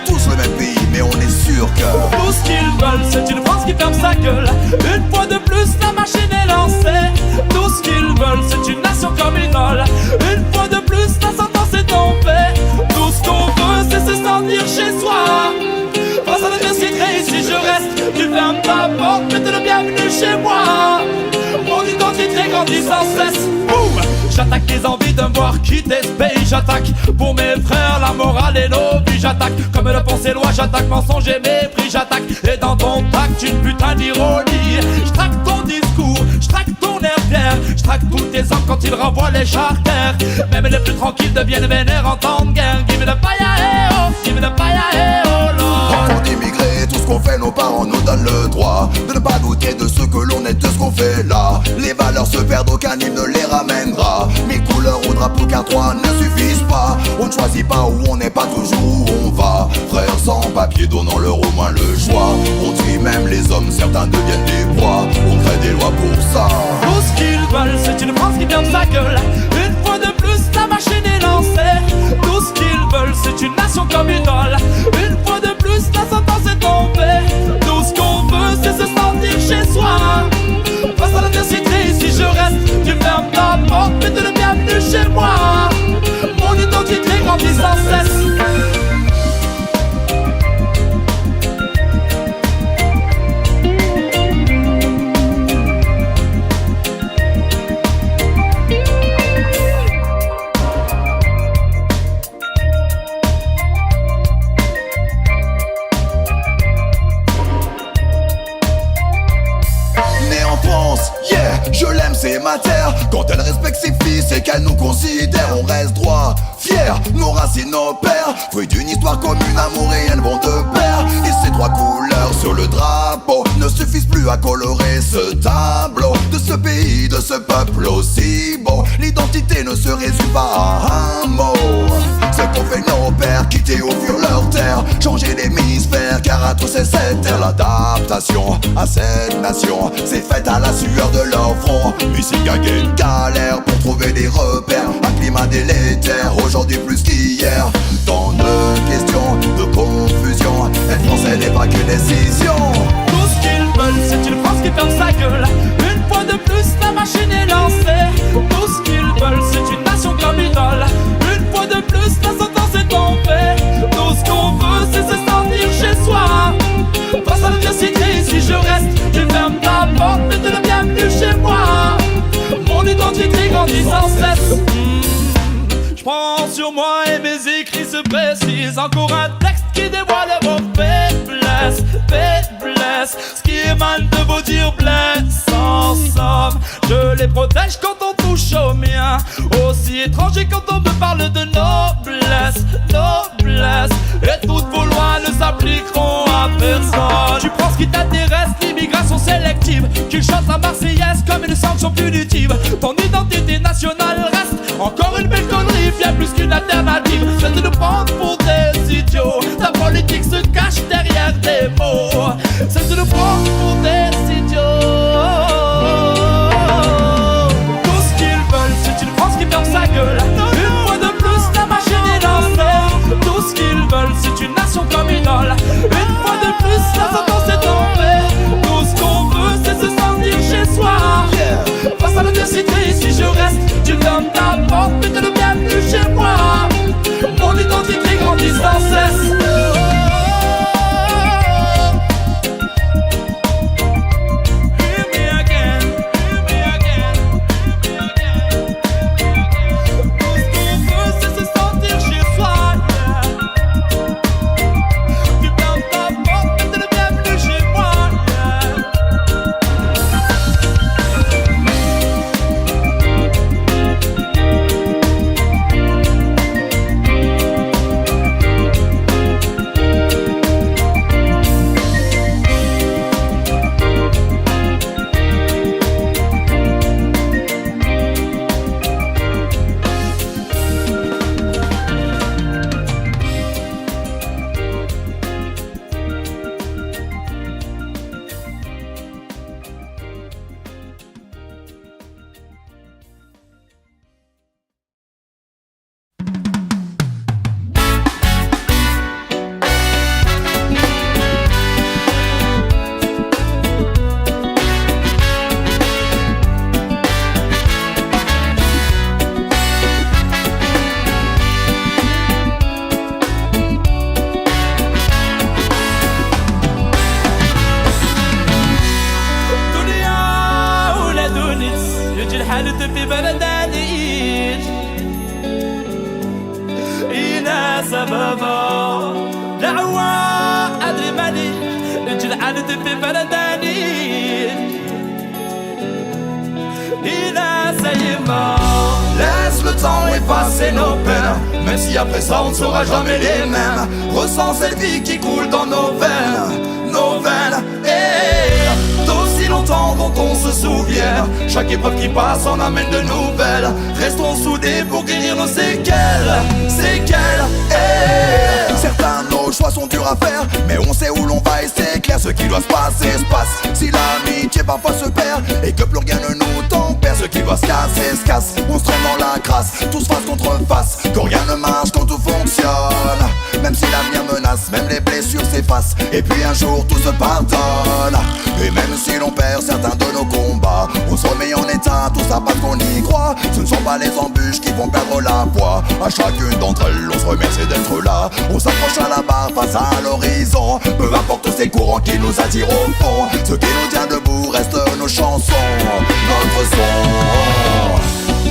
tous le même pays, mais on est sûr que tout ce qu'ils veulent, c'est une France qui ferme sa gueule. Une fois de plus, la machine est lancée. Tout ce qu'ils veulent, c'est une nation comme ils veulent. Une fois de plus, la sentence est tombée. Tout ce qu'on veut, c'est se sentir chez soi. Face à l'adversité, si je reste, tu fermes ta porte, mais t'es le bienvenu chez moi. Mon identité grandit sans cesse. Boum! J'attaque les envies de me voir quitter ce pays. J'attaque pour mes frères, la morale et nos vies. J'attaque comme le pensée loi. J'attaque mensonge et mépris. J'attaque et dans ton tact une putain d'ironie. J'traque ton discours, j'traque ton air fier. J'traque tous tes hommes quand ils renvoient les charters. Même les plus tranquilles deviennent vénères en temps de guerre. Give me the fire, hey oh, give me the fire, hey oh Lord. enfants d'immigrés, tout ce qu'on fait, nos parents nous donnent le droit de ne pas douter de ce que l'on est, de ce qu'on fait là. Les valeurs se perdent, aucun hymne ne les ramènera. Mille couleurs au drapeau car trois ne suffisent pas. On ne choisit pas où on n'est pas toujours où on va. Frères sans papier, donnant leur au moins le choix. On trie même les hommes, certains deviennent des proies. On crée des lois pour ça. Tout ce qu'ils veulent, c'est une France qui ferme sa gueule. Une fois de plus, la machine est lancée. Tout ce qu'ils veulent, c'est une nation comme idole. Une fois de plus, la sentence est tombée. Tout ce qu'on veut, c'est se sentir chez soi. Face à l'adversité, si je reste, tu fermes ta porte, mais t'es le bienvenu chez moi. Mon identité grandit sans cesse. Je l'aime, c'est ma terre. Quand elle respecte ses fils et qu'elle nous considère, on reste droit, fier, nos racines, nos pères. Fruit d'une histoire commune, amour et elles vont de pair. Et ces trois couleurs sur le drapeau ne suffisent plus à colorer ce tableau de ce pays, de ce peuple aussi beau. L'identité ne se résume pas à un mot. Ce qu'ont fait nos pères, quitter au fur leur terre, changer l'hémisphère, car à tous c'est cette terre. L'adaptation à cette nation c'est faite à la sueur de leur front. Musique à une galère pour trouver des repères. Un climat délétère, aujourd'hui plus qu'hier. Tant de questions, de confusion. Être français n'est pas qu'une décision. Tout ce qu'ils veulent, c'est une France qui ferme sa gueule. Une fois de plus, la machine est lancée. Tout ce qu'ils veulent, c'est une nation comme idole. Une fois de plus, la sentence est tombée. Tout ce qu'on veut, c'est se sentir chez soi. Face à l'adversité, si je reste, tu fermes ta porte, mais t'es le bienvenu chez moi. Mon identité grandit sans cesse. Je prends sur moi et mes écrits se précisent. Encore un texte qui dévoile vos faiblesses, faiblesses. Ce qui émane de vos dires blesse. En somme, je les protège quand on touche au mien. Aussi étranger quand on me parle de noblesse, noblesse. Et toutes vos lois ne s'appliqueront à personne. Tu prends ce qui t'intéresse, l'immigration sélective. Qu'ils chantent la Marseillaise comme une sanction punitive. Ton identité nationale reste encore une belle connerie, bien plus qu'une alternative. C'est de nous prendre pour des idiots. Ta politique se cache derrière des mots. C'est de nous prendre pour des idiots. Tout ce qu'ils veulent, c'est une France qui ferme sa gueule. Une fois de plus, la machine est lancée. Tout ce qu'ils veulent, c'est une nation comme idole. Une fois de plus, la sentence est tombée. Tout ce qu'on veut, c'est se sentir chez soi. Face à l'adversité, si je reste, tu fermes ta porte, mais t'es le bienvenu chez moi. سببا دعوة أدري مالي الجدعان في بلداني إلى سيما. Laisse le temps effacer nos peines, même si après ça on ne sera jamais les mêmes. Ressens cette vie qui coule dans nos veines, nos veines. D'aussi longtemps dont on se souvient, chaque épreuve qui passe en amène de nouvelles. Restons soudés pour guérir nos séquelles, séquelles. Certains de nos choix sont durs à faire, mais on sait où l'on va et c'est clair. Ce qui doit se passer se passe. Si l'amitié parfois se perd et que plus rien ne nous tempère, ce qui doit se casser se casse. On se traîne dans la crasse, tous face contre face, que rien ne marche quand tout fonctionne. Même si l'avenir menace, même les blessures s'effacent, et puis un jour tout se pardonne. Et même si l'on perd certains de nos combats, on se remet en état, tout ça parce qu'on y croit. Ce ne sont pas les embûches qui vont perdre la foi. À chacune d'entre elles, on se remercie d'être là. On s'approche à la barre face à l'horizon. Peu importe tous ces courants qui nous attirent au fond, ce qui nous tient debout reste nos chansons, notre son.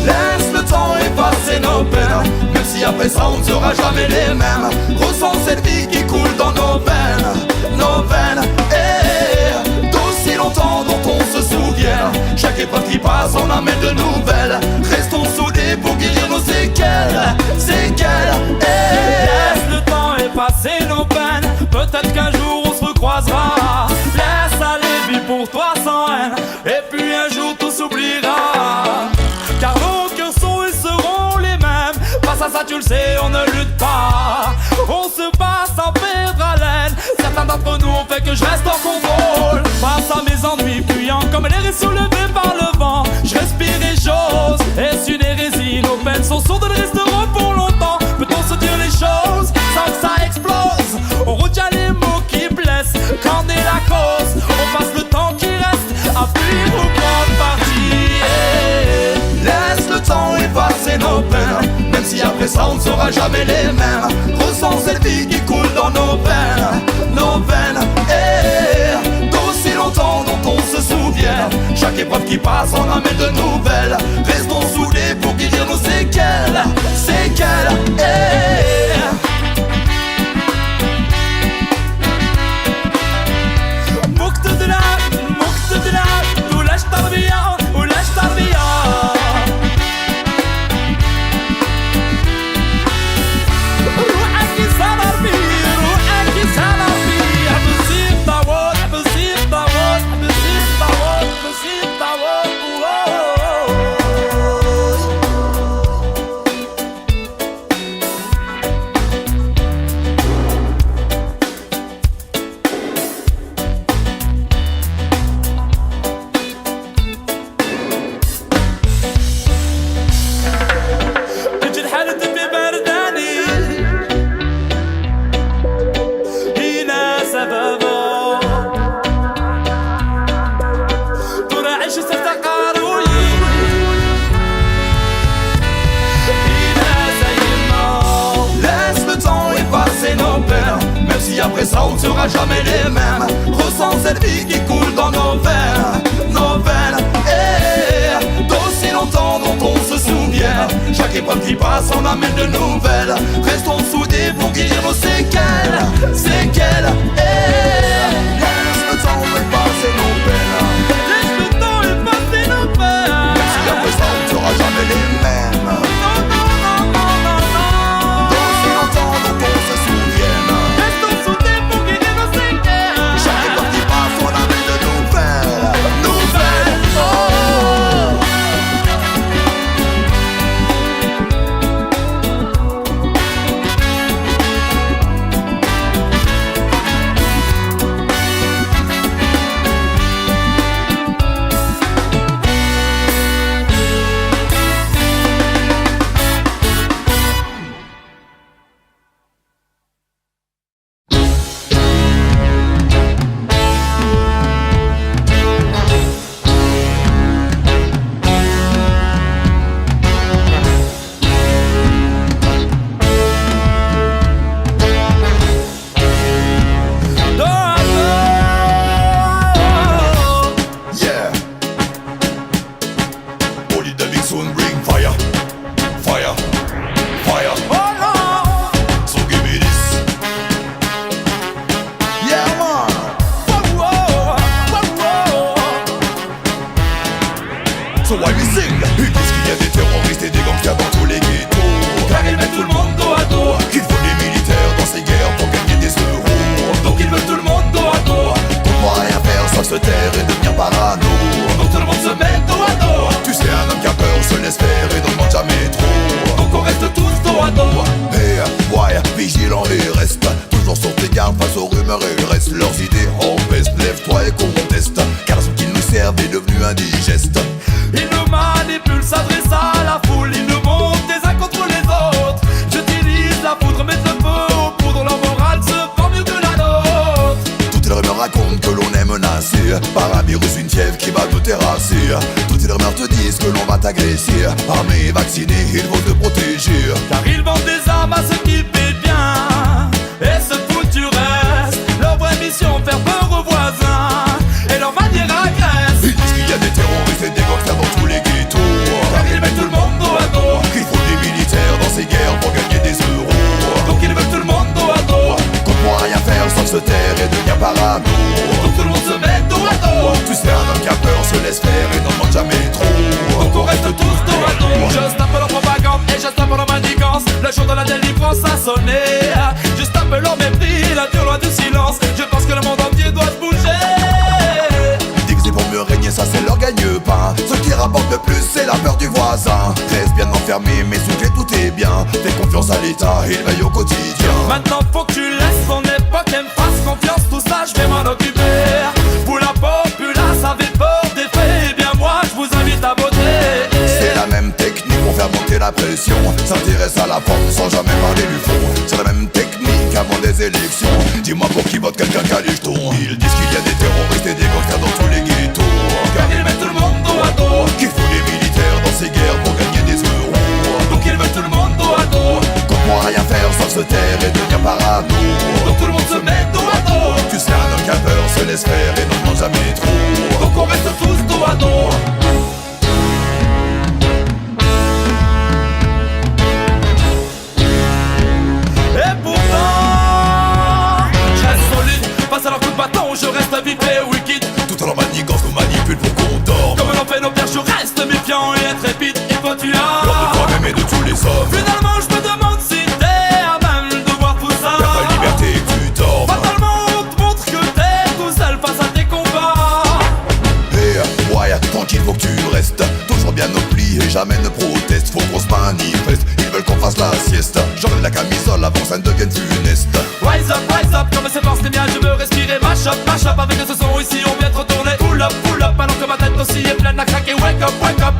Laisse le temps effacer nos peines, même si après ça on ne sera jamais les mêmes. Ressens cette vie qui coule dans nos veines, nos veines. Et d'aussi longtemps dont on se souvient, chaque épreuve qui passe on amène de nouvelles. Restons soudés pour guérir nos séquelles, séquelles. Laisse le temps effacer nos peines, peut-être qu'un jour on se recroisera. Laisse aller, vis pour toi sans haine, et puis un jour tout s'oubliera. Car nos cœurs sont et seront les mêmes. Face à ça tu le sais, on ne lutte pas. On se bat sans perdre haleine. Certains d'entre nous ont fait que je reste en contrôle. Face à mes ennuis fuyants comme l'air est soulevé par le vent, je respire et j'ose. Est-ce une hérésie? Nos peines sont sourdes, elles resteront pour longtemps. Peut-on se dire les choses sans que ça explose? On retient les mots qui blessent. Qu'en est la cause? On passe le temps qui reste à fuir ou prendre parti. Laisse le temps effacer nos peines, même si après ça on ne sera jamais les mêmes. Ressens cette vie qui coule dans nos veines, nos veines. Et d'aussi longtemps dont on se souvient, chaque épreuve qui passe en amène de nouvelles. Restons soudés pour guérir nos séquelles, séquelles. Après ça on ne sera jamais les mêmes. Ressens cette vie qui coule dans nos veines, nos veines. Et d'aussi longtemps dont on se souvient, chaque épreuve qui passe on amène de nouvelles. Restons soudés pour guérir nos séquelles, séquelles. Laisse le temps effacer nos peines, laisse le temps effacer nos peines, même si après ça on ne sera jamais les mêmes. D'aussi longtemps dont on se souvient, Toutes les rumeurs te disent que l'on va t'agresser. Armé et vacciné, il faut te protéger. Car ils vendent des armes à ceux qui paient bien et se foutent du reste. Leur vraie mission, faire peur aux voisins et leur manière agresse. Ils disent qu'il y a des terroristes et des gangsters dans tous les ghettos. Car ils mettent tout le monde dos à dos. Qu'il faut des militaires dans ces guerres pour gagner des euros. Donc ils veulent tout le monde dos à dos. Qu'on pourra rien faire sauf se taire et devenir parano. Donc tout le monde se met dos à dos. Tu sais, un homme qui a peur se laisse faire et n'en demande jamais trop. Donc on reste tous dos à dos. Je tape leur propagande et je tape leur manigance. Le jour de la délivrance a sonné. Je tape leur mépris, la loi du silence. Je pense que le monde entier doit se bouger. Diviser pour mieux régner, ça c'est leur gagne-pain. Ce qui rapporte le plus, c'est la peur du voisin. Reste bien enfermé, mais sous clé tout est bien. Fais confiance à l'État, il veille au quotidien. Maintenant faut que tu laisses ton époque et me fasse confiance. Tout ça je vais m'en occuper. Pour la populace avait peur des faits. Eh bien moi je vous invite à voter. C'est la même technique pour faire monter la pression. S'intéresse à la forme sans jamais parler du fond. C'est la même technique avant des élections. Dis-moi pour qui vote quelqu'un qu'à l'Icheton. Ils disent qu'il y a des terroristes et des gangsters dans tous les ghettos. Car ils mettent tout le monde dos à dos. Qu'il faut des militaires dans ces guerres pour gagner des euros. Donc ils veulent tout le monde dos à dos. Qu'on pourra rien faire sauf se taire et devenir parano. Donc tout le monde se met dos à dos. Tu sais, un homme qui a peur se laisse faire et n'en demande jamais trop. Donc on reste tous dos à dos. Et pourtant, je reste solide. Face à leur coup de bâton, je reste vif et wicked. Tout en leur manigance nous manipule pour qu'on dorme. Comme l'ont fait nos pères, je reste méfiant et intrépide. Et toi tu as L'ordre de toi-même et de tous les hommes. Finalement je me demande si t'es à même de voir tout ça. Perds ta liberté et que tu dormes. Fatalement on te montre que t'es tout seul face à tes combats. Et ouais, tranquille faut que tu restes. Toujours bien au pli et jamais ne proteste. Faut qu'on se manifeste, ils veulent qu'on fasse la sieste. J'enlève la camisole avant que ça ne devienne funeste. Rise up, comme c'est force les miens, je veux respirer. Mash up, avec ce son ici on vient te retourner. Pull up, alors que ma tête aussi est pleine à craquer. Wake up,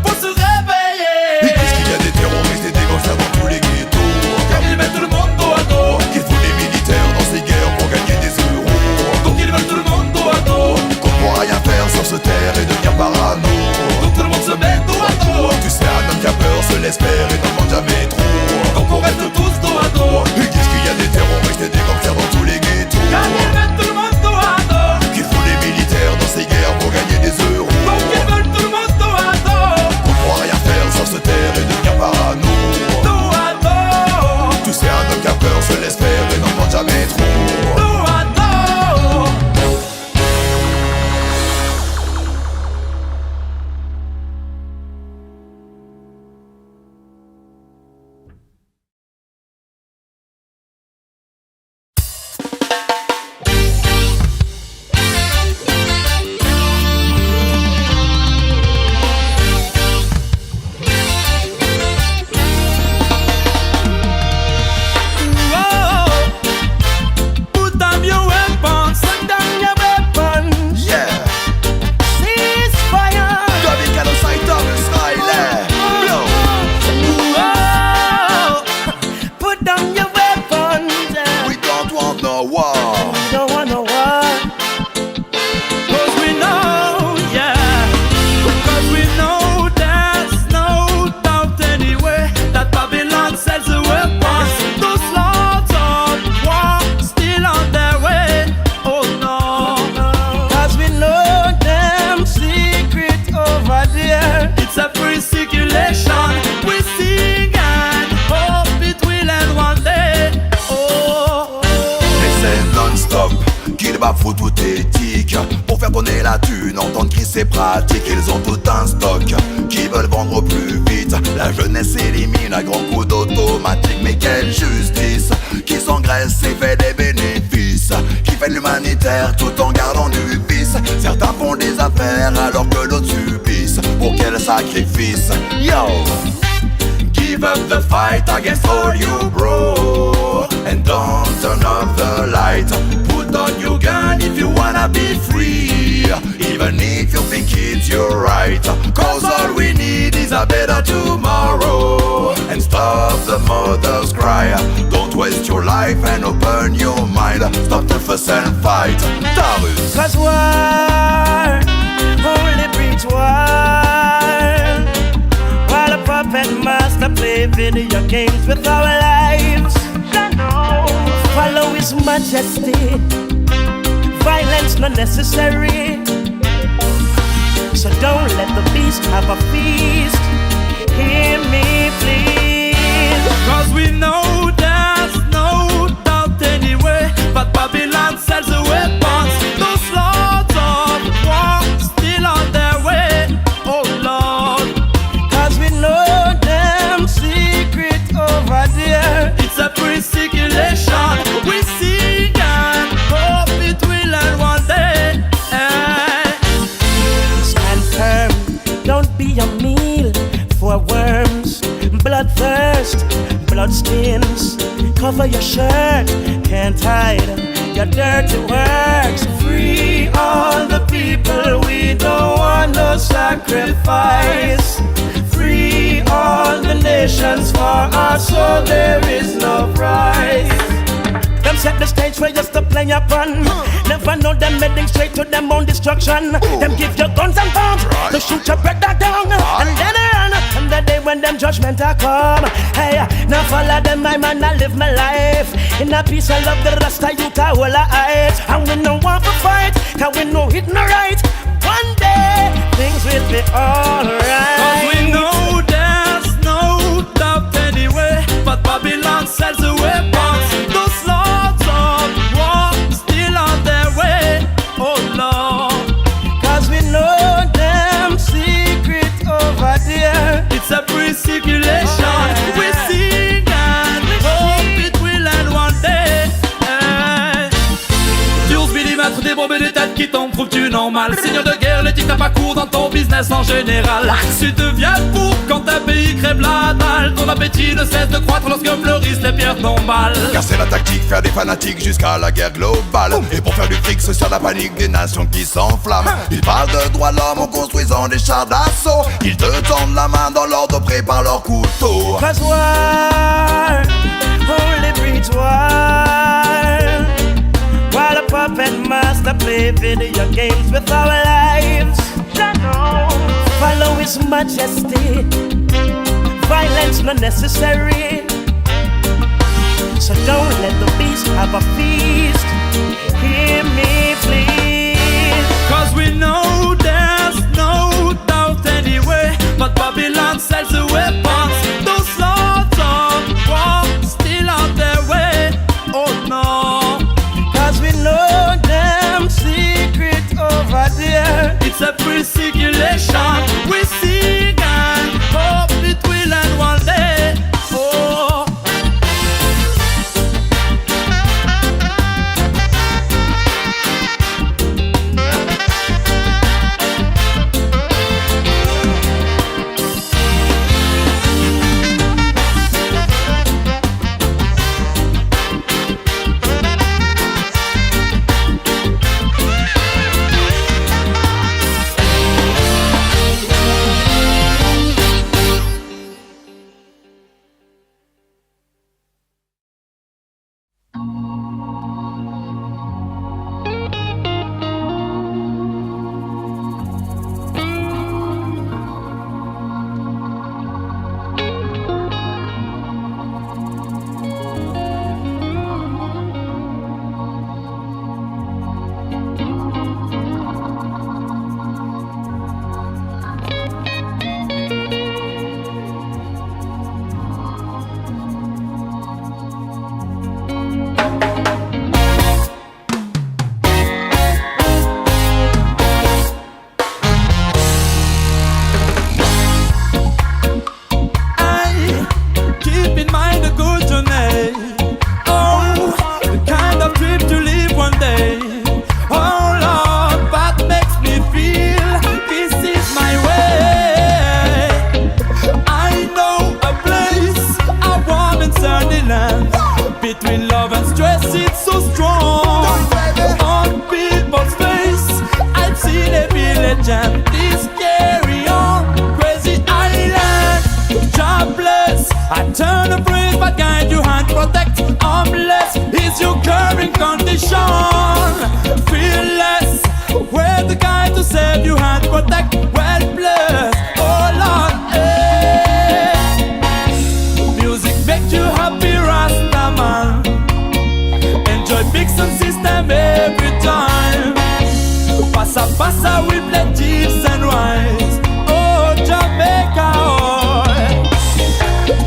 pour se réveiller. Ils disent qu'il y a des terroristes et des gangsters dans tous les ghettos. Car ils mettent tout le monde dos à dos. Qu'il faut des militaires dans ces guerres pour gagner des euros. Donc ils veulent tout le monde dos à dos. Qu'on pourra rien faire sauf se taire et devenir parano. Donc tout le monde se met dos à dos. Tu sais, un homme qui a peur se laisse faire et n'en demande jamais trop. Donc on reste tous dos à dos. Ils disent qu'il y a des terroristes et des gangsters dans tous les ghettos. Car ils mettent tout le monde dos à dos. Qu'il faut des militaires dans ces guerres pour gagner des euros. Donc ils veulent tout le monde dos à dos. Qu'on pourra rien faire sauf se taire et devenir parano. Dos à dos. Tu sais, un homme qui a peur se laisse faire et n'en demande jamais trop. Dos à dos. Faut tout éthique pour faire tourner la thune, entendre qui c'est pratique. Ils ont tout un stock qui veulent vendre au plus vite. La jeunesse élimine à grands coups d'automatique. Mais quelle justice qui s'engraisse et fait des bénéfices, qui fait de l'humanitaire tout en gardant du vice. Certains font des affaires alors que d'autres subissent. Pour quel sacrifice? Yo! Give up the fight against all you bro, and don't turn off the light. Put on your gun if you wanna be free, even if you think it's your right. Cause all we need is a better tomorrow, and stop the mother's cry. Don't waste your life and open your mind. Stop the fuss and fight. Tarus. Cause war only breeds war, while a puppet master play video games with our lives. Follow his majesty, violence not necessary. So don't let the beast have a feast. Hear me please. Cause we know there's no doubt anyway, but Babylon sells the weapons. Those lords of war still on their way, oh Lord. Cause we know them secret over there. It's a pre-circulation. We see and hope it will end one day. Stand firm, don't be a meal for worms. Bloodthirst, bloodskins. Cover your shirt, can't hide your dirty works. Free all the people, we don't want no sacrifice. Free all the nations, for our soul there is no price. Them set the stage for just to play upon. Never know them heading straight to them own destruction. Them give you guns and bombs to shoot your brother down, and then run. And the day when them judgment are come, hey, now follow them, my man, I live my life in a peace and love. The rest of you can hold our eyes, and we no want to fight, cause we know it no right. One day things will be alright. Cause we know there's no doubt anyway, but Babylon sells the weapons. Those lords of war still on their way, oh Lord. Cause we know them secret over there. It's a pre-circulation. We sing and hope it will end one day. Dios millimètres des bombes et des têtes qui tombent, trouves-tu normal? Seigneur de guerre, les dictats pas court dans ton business en général. Tu deviens fou quand un pays crève la dalle. Ton appétit ne cesse de croître lorsque fleurissent les pierres tombales. Car c'est la tactique, faire des fanatiques jusqu'à la guerre globale. Et pour faire du fric, c'est sur la panique des nations qui s'enflamment. Ils parlent de droits de l'homme en construisant des chars d'assaut. Ils te tendent la main dans l'ordre, préparent leur couteau. Cause war only breeds war, while a puppet master play video games with our lives. Follow his majesty, violence not necessary. So don't let the beast have a feast. Hear me please. Cause we know there's no doubt anyway, but Babylon sells the weapons. Those lords of war still on their way, oh no. Cause we know them secret over there. It's a pre-circulation. We sing and hope it will end one day, oh. jam. This carry on, crazy island. Jobless, I turn and praise, but guide you hand protect. Homeless is your current condition. Fearless, where the guide to save you hand protect. Well enjoy big sound system every time. Passa, passa, we play tips and rhymes. Oh, Jamaica, oh.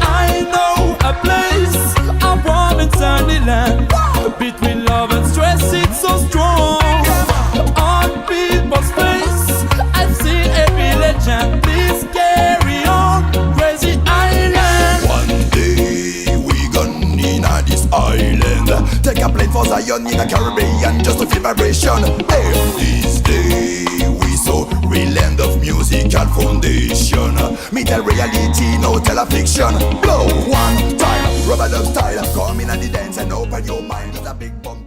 I know a place, a warm and sunny land. Between love and stress, it's so strong. On people's face, I've seen every legend. Please carry on, crazy island. One day we gonna in a this island. Take a plane for Zion in the Caribbean just to feel vibration. Hey, this day we saw real land of musical foundation. Me tell reality, no tell a fiction. Blow one time, rubber dub style. Come in and the dance and open your mind. It's a big bump.